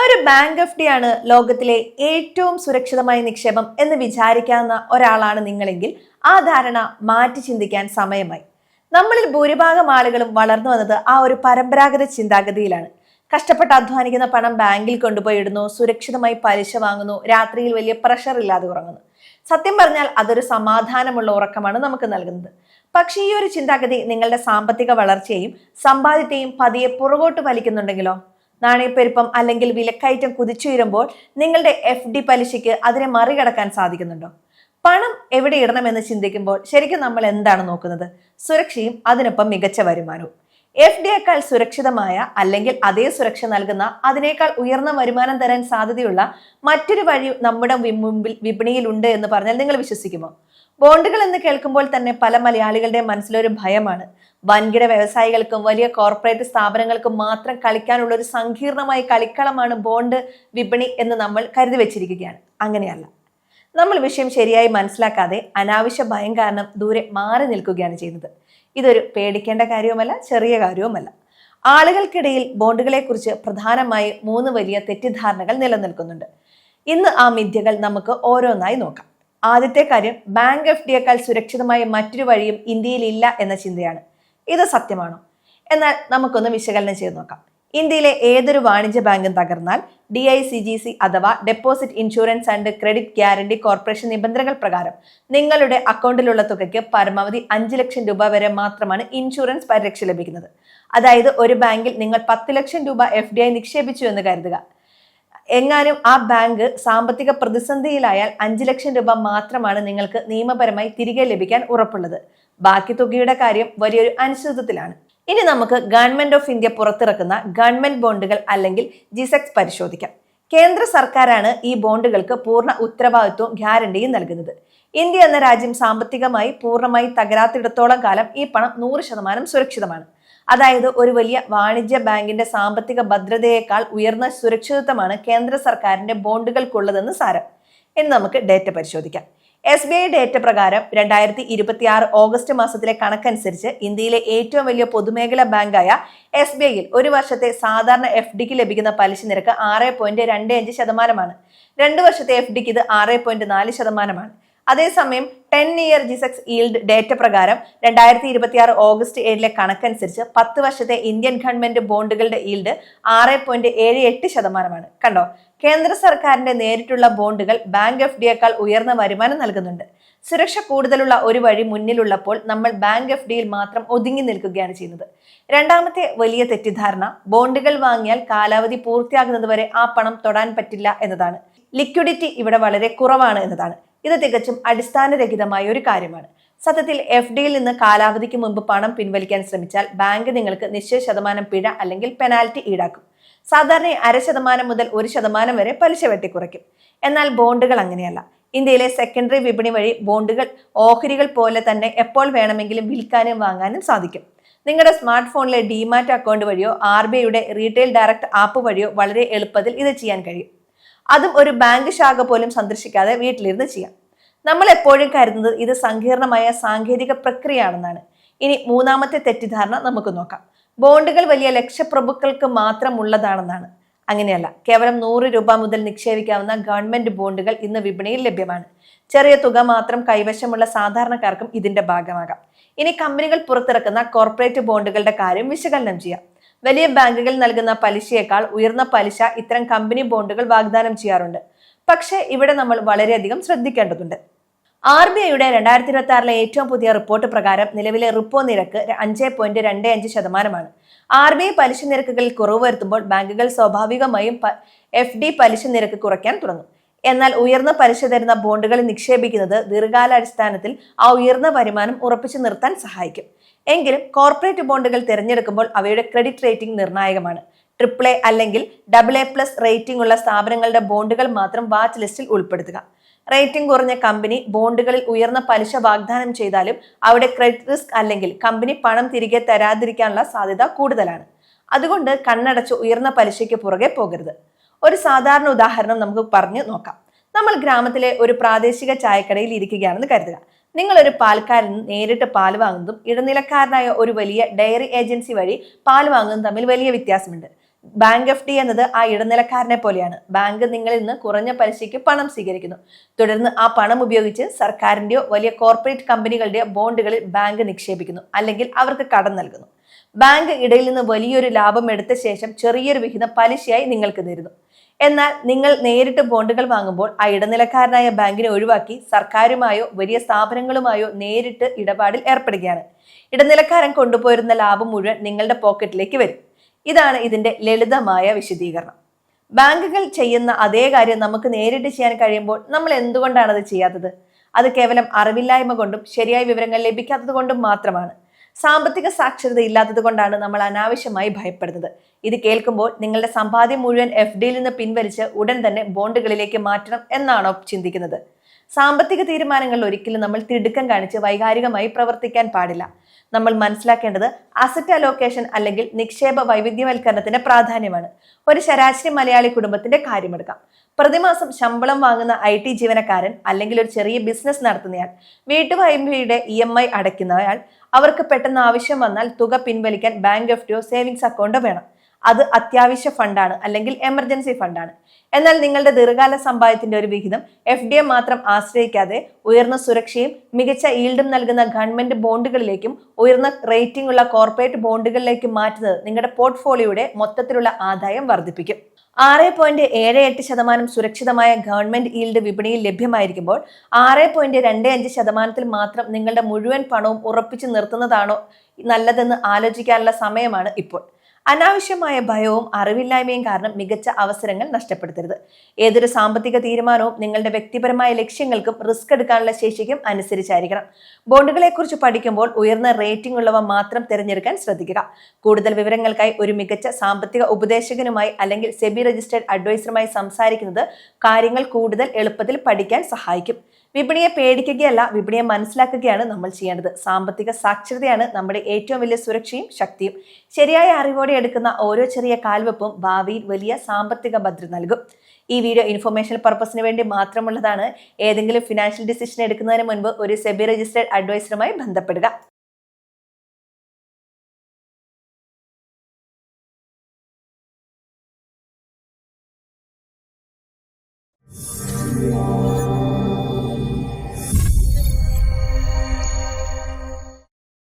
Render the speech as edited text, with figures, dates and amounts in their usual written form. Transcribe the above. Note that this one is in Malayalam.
ഒരു ബാങ്ക് എഫ് ഡി ആണ് ലോകത്തിലെ ഏറ്റവും സുരക്ഷിതമായ നിക്ഷേപം എന്ന് വിചാരിക്കാവുന്ന ഒരാളാണ് നിങ്ങളെങ്കിൽ ആ ധാരണ മാറ്റി ചിന്തിക്കാൻ സമയമായി. നമ്മളിൽ ഭൂരിഭാഗം ആളുകളും വളർന്നു വന്നത് ആ ഒരു പരമ്പരാഗത ചിന്താഗതിയിലാണ്. കഷ്ടപ്പെട്ട് അധ്വാനിക്കുന്ന പണം ബാങ്കിൽ കൊണ്ടുപോയി ഇടുന്നു, സുരക്ഷിതമായി പലിശ വാങ്ങുന്നു, രാത്രിയിൽ വലിയ പ്രഷർ ഇല്ലാതെ ഉറങ്ങുന്നു. സത്യം പറഞ്ഞാൽ അതൊരു സമാധാനമുള്ള ഉറക്കമാണ് നമുക്ക് നൽകുന്നത്. പക്ഷേ ഈ ഒരു ചിന്താഗതി നിങ്ങളുടെ സാമ്പത്തിക വളർച്ചയെയും സമ്പാദ്യത്തെയും പതിയെ പുറകോട്ട് വലിക്കുന്നുണ്ടെങ്കിലോ? നാണയപ്പെരുപ്പം അല്ലെങ്കിൽ വിലക്കയറ്റം കുതിച്ചുയരുമ്പോൾ നിങ്ങളുടെ എഫ് ഡി പലിശയ്ക്ക് അതിനെ മറികടക്കാൻ സാധിക്കുന്നുണ്ടോ? പണം എവിടെ ഇടണമെന്ന് ചിന്തിക്കുമ്പോൾ ശരിക്കും നമ്മൾ എന്താണ് നോക്കുന്നത്? സുരക്ഷയും അതിനൊപ്പം മികച്ച വരുമാനവും. എഫ് ഡിയേക്കാൾ സുരക്ഷിതമായ അല്ലെങ്കിൽ അതേ സുരക്ഷ നൽകുന്ന അതിനേക്കാൾ ഉയർന്ന വരുമാനം തരാൻ സാധ്യതയുള്ള മറ്റൊരു വഴി നമ്മുടെ മുമ്പിൽ വിപണിയിലുണ്ട് എന്ന് പറഞ്ഞാൽ നിങ്ങൾ വിശ്വസിക്കുമോ? ബോണ്ടുകൾ എന്ന് കേൾക്കുമ്പോൾ തന്നെ പല മലയാളികളുടെ മനസ്സിലൊരു ഭയമാണ്. വൻകിട വ്യവസായികൾക്കും വലിയ കോർപ്പറേറ്റ് സ്ഥാപനങ്ങൾക്കും മാത്രം കളിക്കാനുള്ള ഒരു സങ്കീർണമായ കളിക്കളമാണ് ബോണ്ട് വിപണി എന്ന് നമ്മൾ കരുതി വെച്ചിരിക്കുകയാണ്. അങ്ങനെയല്ല. നമ്മൾ വിഷയം ശരിയായി മനസ്സിലാക്കാതെ അനാവശ്യ ഭയം കാരണം ദൂരെ മാറി നിൽക്കുകയാണ് ചെയ്യുന്നത്. ഇതൊരു പേടിക്കേണ്ട കാര്യവുമല്ല, ചെറിയ കാര്യവുമല്ല. ആളുകൾക്കിടയിൽ ബോണ്ടുകളെ കുറിച്ച് പ്രധാനമായി 3 വലിയ തെറ്റിദ്ധാരണകൾ നിലനിൽക്കുന്നുണ്ട്. ഇന്ന് ആ മിഥ്യകൾ നമുക്ക് ഓരോന്നായി നോക്കാം. ആദ്യത്തെ കാര്യം, ബാങ്ക് എഫ് ഡിയേക്കാൾ സുരക്ഷിതമായ മറ്റൊരു വഴിയും ഇന്ത്യയിൽ ഇല്ല എന്ന ചിന്തയാണ്. ഇത് സത്യമാണോ? എന്നാൽ നമുക്കൊന്ന് വിശകലനം ചെയ്ത് നോക്കാം. ഇന്ത്യയിലെ ഏതൊരു വാണിജ്യ ബാങ്കും തകർന്നാൽ DICGC അഥവാ deposit insurance and credit guarantee corporation നിബന്ധനകൾ പ്രകാരം നിങ്ങളുടെ അക്കൗണ്ടിലുള്ള തുകയ്ക്ക് പരമാവധി 5 ലക്ഷം രൂപ വരെ മാത്രമാണ് ഇൻഷുറൻസ് പരിരക്ഷ ലഭിക്കുന്നത്. അതായത് ഒരു ബാങ്കിൽ നിങ്ങൾ 10 ലക്ഷം രൂപ FDI നിക്ഷേപിച്ചു എന്ന് കരുതുക. എങ്ങാനും ആ ബാങ്ക് സാമ്പത്തിക പ്രതിസന്ധിയിലായാൽ 5 ലക്ഷം രൂപ മാത്രമാണ് നിങ്ങൾക്ക് നിയമപരമായി തിരികെ ലഭിക്കാൻ ഉറപ്പുള്ളത്. ബാക്കി തുകയുടെ കാര്യം വലിയൊരു അനിശ്ചിതത്വത്തിലാണ്. ഇനി നമുക്ക് ഗവൺമെന്റ് ഓഫ് ഇന്ത്യ പുറത്തിറക്കുന്ന ഗവൺമെന്റ് ബോണ്ടുകൾ അല്ലെങ്കിൽ ജിസെക്സ് പരിശോധിക്കാം. കേന്ദ്ര സർക്കാരാണ് ഈ ബോണ്ടുകൾക്ക് പൂർണ്ണ ഉത്തരവാദിത്വവും ഗ്യാരണ്ടിയും നൽകുന്നത്. ഇന്ത്യ എന്ന രാജ്യം സാമ്പത്തികമായി പൂർണ്ണമായി തകരാത്തിടത്തോളം കാലം ഈ പണം 100% സുരക്ഷിതമാണ്. അതായത് ഒരു വലിയ വാണിജ്യ ബാങ്കിന്റെ സാമ്പത്തിക ഭദ്രതയേക്കാൾ ഉയർന്ന സുരക്ഷിതത്വമാണ് കേന്ദ്ര സർക്കാരിന്റെ ബോണ്ടുകൾക്കുള്ളതെന്ന് സാരം. ഇനി നമുക്ക് ഡേറ്റ പരിശോധിക്കാം. SBI ഡേറ്റ പ്രകാരം 2026 ഓഗസ്റ്റ് മാസത്തിലെ കണക്കനുസരിച്ച് ഇന്ത്യയിലെ ഏറ്റവും വലിയ പൊതുമേഖലാ ബാങ്കായ SBIയിൽ ഒരു വർഷത്തെ സാധാരണ FDക്ക് ലഭിക്കുന്ന പലിശ നിരക്ക് 6.25%. 2 വർഷത്തെ FDക്ക് ഇത് 6.4%. അതേസമയം 10-year ജിസെക്സ് ഈൽഡ് ഡേറ്റ പ്രകാരം 2026 ഓഗസ്റ്റ് 7 കണക്കനുസരിച്ച് 10 വർഷത്തെ ഇന്ത്യൻ ഗവൺമെന്റ് ബോണ്ടുകളുടെ ഈൽഡ് 6.78%. കണ്ടോ? കേന്ദ്ര സർക്കാരിന്റെ നേരിട്ടുള്ള ബോണ്ടുകൾ ബാങ്ക് FDയേക്കാൾ ഉയർന്ന വരുമാനം നൽകുന്നുണ്ട്. സുരക്ഷ കൂടുതലുള്ള ഒരു വഴി മുന്നിലുള്ളപ്പോൾ നമ്മൾ ബാങ്ക് FDയിൽ മാത്രം ഒതുങ്ങി നിൽക്കുകയാണ് ചെയ്യുന്നത്. രണ്ടാമത്തെ വലിയ തെറ്റിദ്ധാരണ, ബോണ്ടുകൾ വാങ്ങിയാൽ കാലാവധി പൂർത്തിയാകുന്നത് വരെ ആ പണം തൊടാൻ പറ്റില്ല എന്നതാണ്. ലിക്വിഡിറ്റി ഇവിടെ വളരെ കുറവാണ് എന്നതാണ്. ഇത് തികച്ചും അടിസ്ഥാനരഹിതമായ ഒരു കാര്യമാണ്. സത്യത്തിൽ FDയിൽ നിന്ന് കാലാവധിക്ക് മുമ്പ് പണം പിൻവലിക്കാൻ ശ്രമിച്ചാൽ ബാങ്ക് നിങ്ങൾക്ക് നിശ്ചയ ശതമാനം പിഴ അല്ലെങ്കിൽ പെനാൽറ്റി ഈടാക്കും. സാധാരണ 0.5% മുതൽ 1% വരെ പലിശ വെട്ടിക്കുറയ്ക്കും. എന്നാൽ ബോണ്ടുകൾ അങ്ങനെയല്ല. ഇന്ത്യയിലെ സെക്കൻഡറി വിപണി വഴി ബോണ്ടുകൾ ഓഹരികൾ പോലെ തന്നെ എപ്പോൾ വേണമെങ്കിലും വിൽക്കാനും വാങ്ങാനും സാധിക്കും. നിങ്ങളുടെ സ്മാർട്ട് ഫോണിലെ ഡിമാറ്റ് അക്കൗണ്ട് വഴിയോ RBIയുടെ റീറ്റെയിൽ ഡയറക്റ്റ് ആപ്പ് വഴിയോ വളരെ എളുപ്പത്തിൽ ഇത് ചെയ്യാൻ കഴിയും. അതും ഒരു ബാങ്ക് ശാഖ പോലും സന്ദർശിക്കാതെ വീട്ടിലിരുന്ന് ചെയ്യാം. നമ്മൾ എപ്പോഴും കരുതുന്നത് ഇത് സങ്കീർണമായ സാങ്കേതിക പ്രക്രിയയാണെന്നാണ്. ഇനി മൂന്നാമത്തെ തെറ്റിദ്ധാരണ നമുക്ക് നോക്കാം. ബോണ്ടുകൾ വലിയ ലക്ഷപ്രഭുക്കൾക്ക് മാത്രമുള്ളതാണെന്നാണ്. അങ്ങനെയല്ല. കേവലം 100 രൂപ മുതൽ നിക്ഷേപിക്കാവുന്ന ഗവൺമെന്റ് ബോണ്ടുകൾ ഇന്ന് വിപണിയിൽ ലഭ്യമാണ്. ചെറിയ തുക മാത്രം കൈവശമുള്ള സാധാരണക്കാർക്കും ഇതിന്റെ ഭാഗമാകാം. ഇനി കമ്പനികൾ പുറത്തിറക്കുന്ന കോർപ്പറേറ്റ് ബോണ്ടുകളുടെ കാര്യം വിശകലനം ചെയ്യാം. വലിയ ബാങ്കുകൾ നൽകുന്ന പലിശയേക്കാൾ ഉയർന്ന പലിശ ഇത്തരം കമ്പനി ബോണ്ടുകൾ വാഗ്ദാനം ചെയ്യാറുണ്ട്. പക്ഷേ ഇവിടെ നമ്മൾ വളരെയധികം ശ്രദ്ധിക്കേണ്ടതുണ്ട്. RBIയുടെ 2026 ഏറ്റവും പുതിയ റിപ്പോർട്ട് പ്രകാരം നിലവിലെ റിപ്പോ നിരക്ക് 5.25%. RBI പലിശ നിരക്കുകളിൽ കുറവ് വരുത്തുമ്പോൾ ബാങ്കുകൾ സ്വാഭാവികമായും FD പലിശ നിരക്ക് കുറയ്ക്കാൻ തുടങ്ങും. എന്നാൽ ഉയർന്ന പലിശ തരുന്ന ബോണ്ടുകളിൽ നിക്ഷേപിക്കുന്നത് ദീർഘകാലാടിസ്ഥാനത്തിൽ ആ ഉയർന്ന വരുമാനം ഉറപ്പിച്ചു നിർത്താൻ സഹായിക്കും. എങ്കിലും കോർപ്പറേറ്റ് ബോണ്ടുകൾ തിരഞ്ഞെടുക്കുമ്പോൾ അവയുടെ ക്രെഡിറ്റ് റേറ്റിംഗ് നിർണായകമാണ്. AAA അല്ലെങ്കിൽ AA+ റേറ്റിംഗ് ഉള്ള സ്ഥാപനങ്ങളുടെ ബോണ്ടുകൾ മാത്രം വാച്ച് ലിസ്റ്റിൽ ഉൾപ്പെടുത്തുക. റേറ്റിംഗ് കുറഞ്ഞ കമ്പനി ബോണ്ടുകളിൽ ഉയർന്ന പലിശ വാഗ്ദാനം ചെയ്താലും അവിടെ ക്രെഡിറ്റ് റിസ്ക് അല്ലെങ്കിൽ കമ്പനി പണം തിരികെ തരാതിരിക്കാനുള്ള സാധ്യത കൂടുതലാണ്. അതുകൊണ്ട് കണ്ണടച്ച് ഉയർന്ന പലിശയ്ക്ക് പുറകെ പോകരുത്. ഒരു സാധാരണ ഉദാഹരണം നമുക്ക് പറഞ്ഞു നോക്കാം. നമ്മൾ ഗ്രാമത്തിലെ ഒരു പ്രാദേശിക ചായക്കടയിൽ ഇരിക്കുകയാണെന്ന് കരുതുക. നിങ്ങൾ ഒരു പാൽക്കാരിൽ നിന്ന് നേരിട്ട് പാൽ വാങ്ങുന്നതും ഇടനിലക്കാരനായ ഒരു വലിയ ഡയറി ഏജൻസി വഴി പാൽ വാങ്ങുന്നതും തമ്മിൽ വലിയ വ്യത്യാസമുണ്ട്. ബാങ്ക് FD എന്നത് ആ ഇടനിലക്കാരനെ പോലെയാണ്. ബാങ്ക് നിങ്ങളിൽ നിന്ന് കുറഞ്ഞ പലിശയ്ക്ക് പണം സ്വീകരിക്കുന്നു. തുടർന്ന് ആ പണം ഉപയോഗിച്ച് സർക്കാരിന്റെയോ വലിയ കോർപ്പറേറ്റ് കമ്പനികളുടെയോ ബോണ്ടുകളിൽ ബാങ്ക് നിക്ഷേപിക്കുന്നു, അല്ലെങ്കിൽ അവർക്ക് കടം നൽകുന്നു. ബാങ്ക് ഇടയിൽ നിന്ന് വലിയൊരു ലാഭം എടുത്ത ശേഷം ചെറിയൊരു വിഹിതം പലിശയായി നിങ്ങൾക്ക് തരുന്നു. എന്നാൽ നിങ്ങൾ നേരിട്ട് ബോണ്ടുകൾ വാങ്ങുമ്പോൾ ആ ഇടനിലക്കാരനായ ബാങ്കിനെ ഒഴിവാക്കി സർക്കാരുമായോ വലിയ സ്ഥാപനങ്ങളുമായോ നേരിട്ട് ഇടപാടിൽ ഏർപ്പെടുകയാണ്. ഇടനിലക്കാരൻ കൊണ്ടുപോയിരുന്ന ലാഭം മുഴുവൻ നിങ്ങളുടെ പോക്കറ്റിലേക്ക് വരും. ഇതാണ് ഇതിന്റെ ലളിതമായ വിശദീകരണം. ബാങ്കുകൾ ചെയ്യുന്ന അതേ കാര്യം നമുക്ക് നേരിട്ട് ചെയ്യാൻ കഴിയുമ്പോൾ നമ്മൾ എന്തുകൊണ്ടാണ് അത് ചെയ്യാത്തത്? അത് കേവലം അറിവില്ലായ്മ കൊണ്ടും ശരിയായ വിവരങ്ങൾ ലഭിക്കാത്തത് കൊണ്ടും മാത്രമാണ്. സാമ്പത്തിക സാക്ഷരത ഇല്ലാത്തത് കൊണ്ടാണ് നമ്മൾ അനാവശ്യമായി ഭയപ്പെടുന്നത്. ഇത് കേൾക്കുമ്പോൾ നിങ്ങളുടെ സമ്പാദ്യം മുഴുവൻ FDയിൽ നിന്ന് പിൻവലിച്ച് ഉടൻ തന്നെ ബോണ്ടുകളിലേക്ക് മാറ്റണം എന്നാണോ ചിന്തിക്കുന്നത്? സാമ്പത്തിക തീരുമാനങ്ങളിൽ ഒരിക്കലും നമ്മൾ തിടുക്കം കാണിച്ച് വൈകാരികമായി പ്രവർത്തിക്കാൻ പാടില്ല. നമ്മൾ മനസ്സിലാക്കേണ്ടത് അസറ്റ് അലോക്കേഷൻ അല്ലെങ്കിൽ നിക്ഷേപ വൈവിധ്യവൽക്കരണത്തിന്റെ പ്രാധാന്യമാണ്. ഒരു ശരാശരി മലയാളി കുടുംബത്തിന്റെ കാര്യമെടുക്കാം. പ്രതിമാസം ശമ്പളം വാങ്ങുന്ന IT ജീവനക്കാരൻ അല്ലെങ്കിൽ ഒരു ചെറിയ ബിസിനസ് നടത്തുന്നയാൾ, വീട്ടുവായ്പയുടെ EMI അടയ്ക്കുന്നയാൾ, അവർക്ക് പെട്ടെന്ന് ആവശ്യം വന്നാൽ തുക പിൻവലിക്കാൻ ബാങ്ക് FDയോ സേവിങ്സ് അക്കൗണ്ടോ വേണം. അത് അത്യാവശ്യ ഫണ്ടാണ്, അല്ലെങ്കിൽ എമർജൻസി ഫണ്ടാണ്. എന്നാൽ നിങ്ങളുടെ ദീർഘകാല സമ്പാദ്യത്തിന്റെ ഒരു വിഹിതം FDയെ മാത്രം ആശ്രയിക്കാതെ ഉയർന്ന സുരക്ഷയും മികച്ച ഈൽഡും നൽകുന്ന ഗവൺമെന്റ് ബോണ്ടുകളിലേക്കും ഉയർന്ന റേറ്റിംഗ് ഉള്ള കോർപ്പറേറ്റ് ബോണ്ടുകളിലേക്കും മാറ്റുന്നത് നിങ്ങളുടെ പോർട്ട്ഫോളിയോയുടെ മൊത്തത്തിലുള്ള ആദായം വർദ്ധിപ്പിക്കും. 6.78% സുരക്ഷിതമായ ഗവൺമെന്റ് ഈൽഡ് വിപണിയിൽ ലഭ്യമായിരിക്കുമ്പോൾ 6.25% മാത്രം നിങ്ങളുടെ മുഴുവൻ പണവും ഉറപ്പിച്ചു നിർത്തുന്നതാണോ നല്ലതെന്ന് ആലോചിക്കാനുള്ള സമയമാണ് ഇപ്പോൾ. അനാവശ്യമായ ഭയവും അറിവില്ലായ്മയും കാരണം മികച്ച അവസരങ്ങൾ നഷ്ടപ്പെടുത്തരുത്. ഏതൊരു സാമ്പത്തിക തീരുമാനവും നിങ്ങളുടെ വ്യക്തിപരമായ ലക്ഷ്യങ്ങൾക്കും റിസ്ക് എടുക്കാനുള്ള ശേഷിക്കും അനുസരിച്ചായിരിക്കണം. ബോണ്ടുകളെ കുറിച്ച് പഠിക്കുമ്പോൾ ഉയർന്ന റേറ്റിംഗ് ഉള്ളവ മാത്രം തിരഞ്ഞെടുക്കാൻ ശ്രദ്ധിക്കുക. കൂടുതൽ വിവരങ്ങൾക്കായി ഒരു മികച്ച സാമ്പത്തിക ഉപദേശകനുമായി അല്ലെങ്കിൽ സെബി രജിസ്റ്റേർഡ് അഡ്വൈസറുമായി സംസാരിക്കുന്നത് കാര്യങ്ങൾ കൂടുതൽ എളുപ്പത്തിൽ പഠിക്കാൻ സഹായിക്കും. വിപണിയെ പേടിക്കുകയല്ല, വിപണിയെ മനസ്സിലാക്കുകയാണ് നമ്മൾ ചെയ്യേണ്ടത്. സാമ്പത്തിക സാക്ഷരതയാണ് നമ്മുടെ ഏറ്റവും വലിയ സുരക്ഷയും ശക്തിയും. ശരിയായ അറിവോടെ എടുക്കുന്ന ഓരോ ചെറിയ കാൽവെപ്പും ഭാവിയിൽ വലിയ സാമ്പത്തിക ഭദ്രത നൽകും. ഈ വീഡിയോ ഇൻഫർമേഷൻ പർപ്പസിന് വേണ്ടി മാത്രമുള്ളതാണ്. ഏതെങ്കിലും ഫിനാൻഷ്യൽ ഡിസിഷൻ എടുക്കുന്നതിന് മുൻപ് ഒരു സെബി രജിസ്റ്റേർഡ് അഡ്വൈസറുമായി ബന്ധപ്പെടുക.